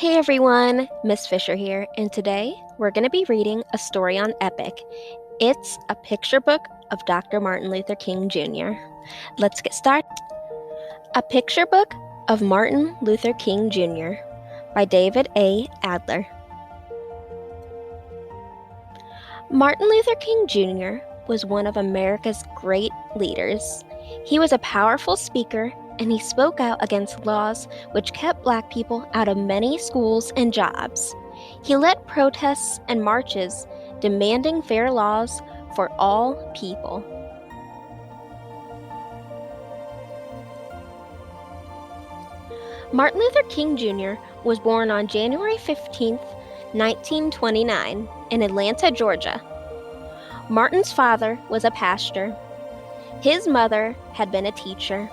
Hey everyone, Miss Fisher here, and today we're going to be reading a story on Epic. It's a picture book of Dr. Martin Luther King Jr. Let's get started. A Picture Book of Martin Luther King Jr. by David A. Adler. Martin Luther King Jr. was one of America's great leaders. He was a powerful speaker, and he spoke out against laws which kept Black people out of many schools and jobs. He led protests and marches demanding fair laws for all people. Martin Luther King Jr. was born on January 15, 1929, in Atlanta, Georgia. Martin's father was a pastor. His mother had been a teacher.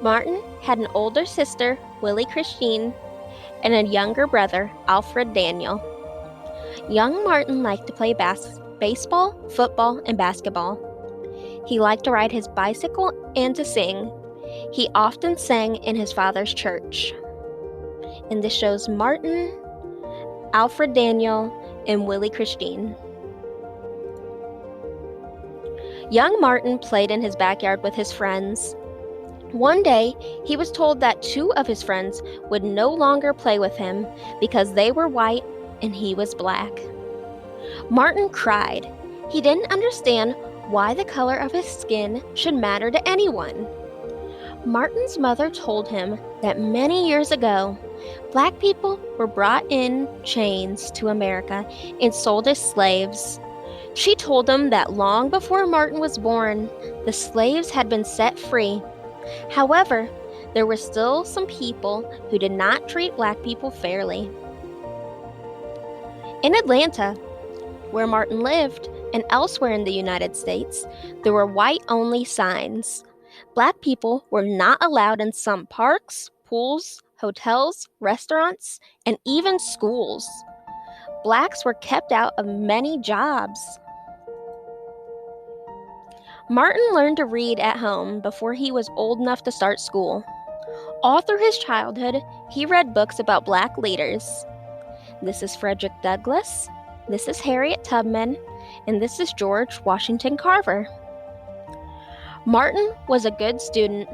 Martin had an older sister, Willie Christine, and a younger brother, Alfred Daniel. Young Martin liked to play baseball, football, and basketball. He liked to ride his bicycle and to sing. He often sang in his father's church. And this shows Martin, Alfred Daniel, and Willie Christine. Young Martin played in his backyard with his friends. One day, he was told that two of his friends would no longer play with him because they were white and he was black. Martin cried. He didn't understand why the color of his skin should matter to anyone. Martin's mother told him that many years ago, Black people were brought in chains to America and sold as slaves. She told him that long before Martin was born, the slaves had been set free. However, there were still some people who did not treat Black people fairly. In Atlanta, where Martin lived, and elsewhere in the United States, there were white-only signs. Black people were not allowed in some parks, pools, hotels, restaurants, and even schools. Blacks were kept out of many jobs. Martin learned to read at home before he was old enough to start school. All through his childhood, he read books about Black leaders. This is Frederick Douglass, this is Harriet Tubman, and this is George Washington Carver. Martin was a good student.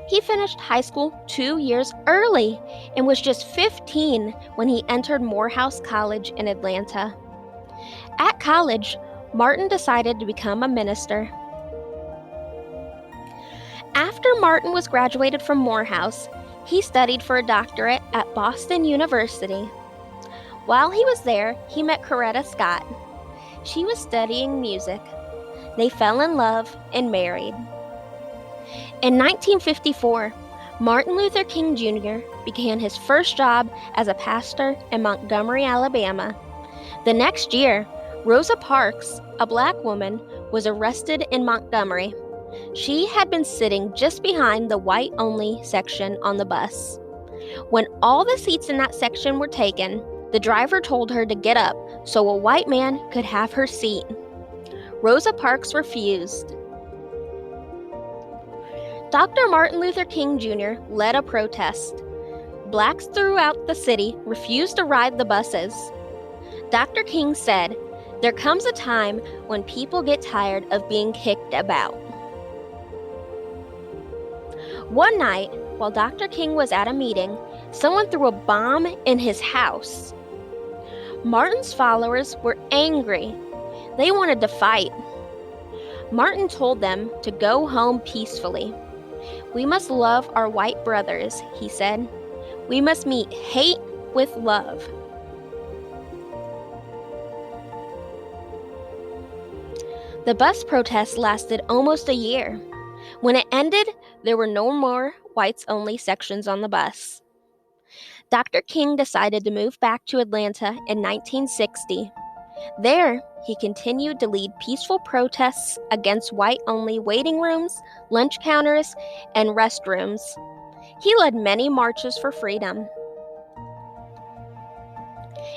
He finished high school 2 years early and was just 15 when he entered Morehouse College in Atlanta. At college, Martin decided to become a minister. After Martin was graduated from Morehouse, he studied for a doctorate at Boston University. While he was there, he met Coretta Scott. She was studying music. They fell in love and married. In 1954, Martin Luther King Jr. began his first job as a pastor in Montgomery, Alabama. The next year, Rosa Parks, a Black woman, was arrested in Montgomery. She had been sitting just behind the white-only section on the bus. When all the seats in that section were taken, the driver told her to get up so a white man could have her seat. Rosa Parks refused. Dr. Martin Luther King Jr. led a protest. Blacks throughout the city refused to ride the buses. Dr. King said, "There comes a time when people get tired of being kicked about." One night, while Dr. King was at a meeting, someone threw a bomb in his house. Martin's followers were angry. They wanted to fight. Martin told them to go home peacefully. "We must love our white brothers," he said. "We must meet hate with love." The bus protest lasted almost a year. When it ended, there were no more whites-only sections on the bus. Dr. King decided to move back to Atlanta in 1960. There, he continued to lead peaceful protests against white-only waiting rooms, lunch counters, and restrooms. He led many marches for freedom.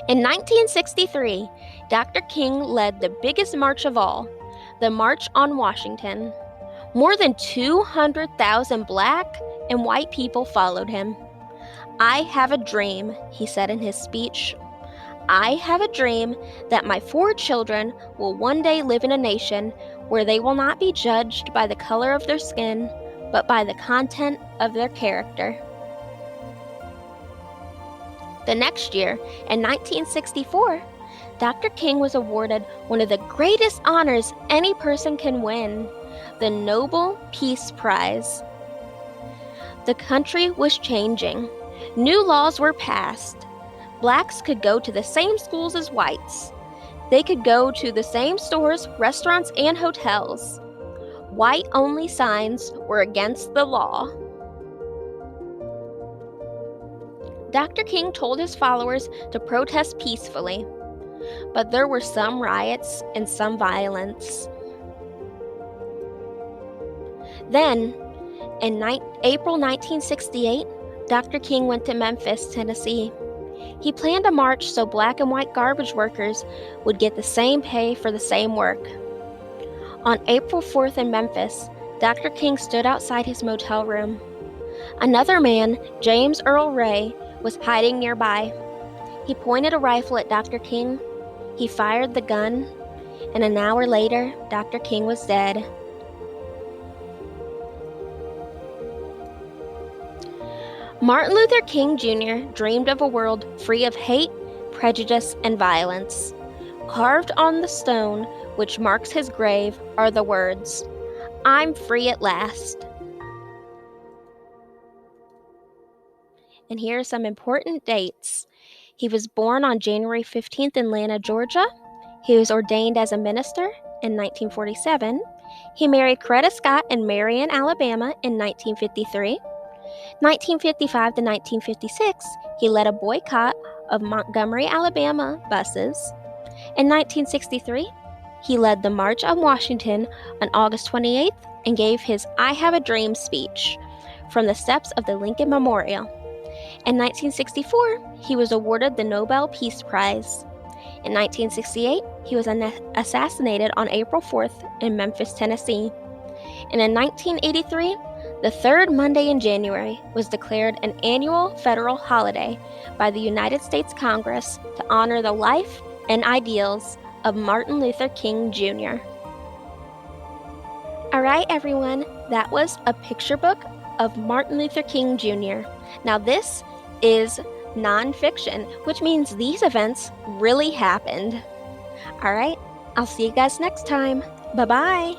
In 1963, Dr. King led the biggest march of all, the March on Washington. More than 200,000 Black and white people followed him. "I have a dream," he said in his speech. "I have a dream that my 4 children will one day live in a nation where they will not be judged by the color of their skin, but by the content of their character." The next year, in 1964, Dr. King was awarded one of the greatest honors any person can win, the Nobel Peace Prize. The country was changing. New laws were passed. Blacks could go to the same schools as whites. They could go to the same stores, restaurants, and hotels. White-only signs were against the law. Dr. King told his followers to protest peacefully, but there were some riots and some violence. Then, in April 1968, Dr. King went to Memphis, Tennessee. He planned a march so black and white garbage workers would get the same pay for the same work. On April 4th in Memphis, Dr. King stood outside his motel room. Another man, James Earl Ray, was hiding nearby. He pointed a rifle at Dr. King. He fired the gun, and an hour later, Dr. King was dead. Martin Luther King Jr. dreamed of a world free of hate, prejudice, and violence. Carved on the stone which marks his grave are the words, "I'm free at last." And here are some important dates. He was born on January 15th in Atlanta, Georgia. He was ordained as a minister in 1947. He married Coretta Scott in Marion, Alabama in 1953. 1955 to 1956, he led a boycott of Montgomery, Alabama buses. In 1963, he led the March on Washington on August 28th and gave his "I Have a Dream" speech from the steps of the Lincoln Memorial. In 1964, he was awarded the Nobel Peace Prize. In 1968, he was assassinated on April 4th in Memphis, Tennessee. And in 1983, the third Monday in January was declared an annual federal holiday by the United States Congress to honor the life and ideals of Martin Luther King Jr. All right, everyone, that was a picture book of Martin Luther King Jr. Now, this is nonfiction, which means these events really happened. All right, I'll see you guys next time. Bye-bye.